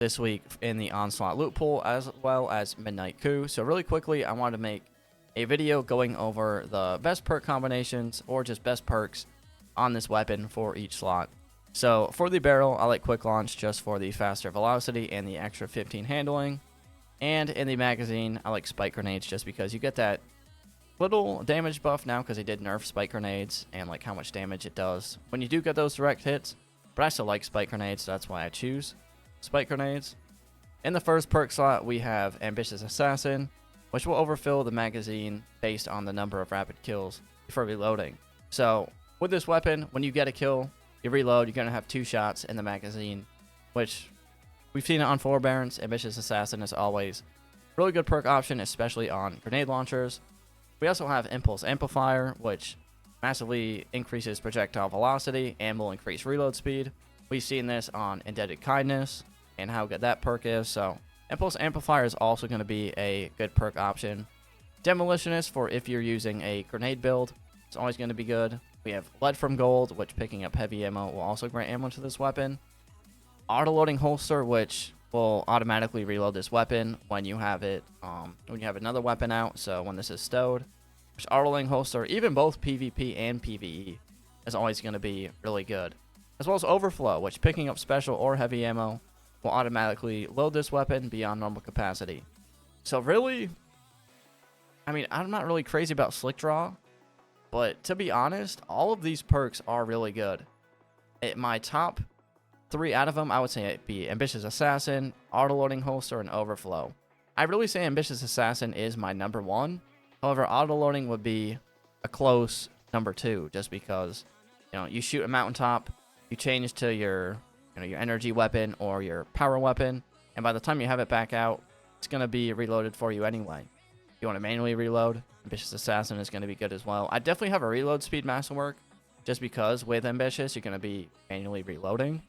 this week in the Onslaught loot pool, as well as Midnight Coup. So really quickly, I wanted to make a video going over the best perk combinations or just best perks on this weapon for each slot. So for the barrel, I like quick launch just for the faster velocity and the extra 15 handling. And in the magazine, I like spike grenades just because you get that little damage buff now because they did nerf spike grenades and like how much damage it does when you do get those direct hits. But I still like spike grenades, so that's why I choose spike grenades. In the first perk slot, we have Ambitious Assassin, which will overfill the magazine based on the number of rapid kills before reloading. So with this weapon, when you get a kill, you reload, you're going to have 2 shots in the magazine, which we've seen it on Forbearance. Ambitious Assassin is always a really good perk option, especially on grenade launchers. We also have Impulse Amplifier, which massively increases projectile velocity and will increase reload speed. We've seen this on Indebted Kindness and how good that perk is. So Impulse Amplifier is also going to be a good perk option. Demolitionist for if you're using a grenade build, it's always going to be good. We have Lead from Gold, which picking up heavy ammo will also grant ammo to this weapon. Auto-loading holster, which will automatically reload this weapon when you have it, when you have another weapon out. So when this is stowed, which auto-loading holster, even both PvP and PvE, is always going to be really good. As well as overflow, which picking up special or heavy ammo will automatically load this weapon beyond normal capacity. So really, I mean, I'm not really crazy about Slick Draw, but to be honest, all of these perks are really good. My top 3 out of them, I would say it'd be Ambitious Assassin, Auto-Loading Holster, and Overflow. I really say Ambitious Assassin is my number 1. However, Auto-Loading would be a close number 2, just because, you know, you shoot a Mountaintop, you change to your, your energy weapon or your power weapon, and by the time you have it back out, it's going to be reloaded for you anyway. If you want to manually reload, Ambitious Assassin is going to be good as well. I definitely have a reload speed masterwork, just because with Ambitious, you're going to be manually reloading.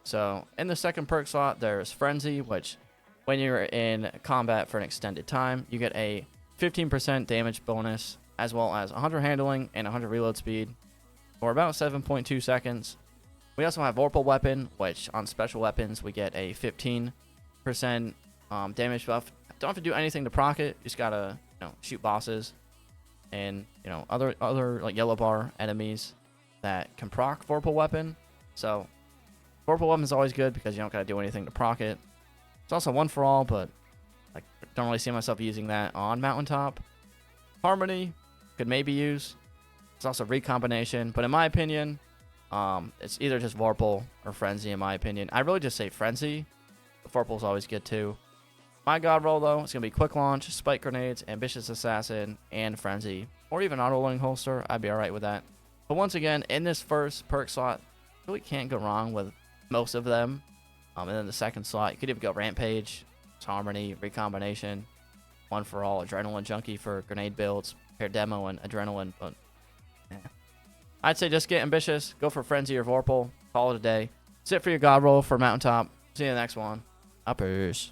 So in the second perk slot, there's Frenzy, which when you're in combat for an extended time, you get a 15% damage bonus, as well as 100 handling and 100 reload speed for about 7.2 seconds. We also have Vorpal Weapon, which on special weapons, we get a 15% damage buff. Don't have to do anything to proc it. You just gotta, shoot bosses and, other like yellow bar enemies that can proc Vorpal Weapon. So Vorpal Weapon is always good because you don't gotta do anything to proc it. It's also one for all, but I don't really see myself using that on Mountaintop. Harmony could maybe use. It's also recombination, but in my opinion, it's either just Vorpal or Frenzy. In my opinion, I really just say Frenzy. But Vorpal's always good too. My god roll though, it's gonna be Quick Launch, Spike Grenades, Ambitious Assassin, and Frenzy, or even Auto-Loading Holster. I'd be alright with that. But once again, in this first perk slot, really can't go wrong with most of them. And then the second slot, you could even go Rampage, Harmony, Recombination, One for All, Adrenaline Junkie for grenade builds, Pair Demo, and Adrenaline. But yeah. I'd say just get Ambitious, go for Frenzy or Vorpal, call it a day. That's it for your god roll for Mountaintop. See you in the next one. Uppers.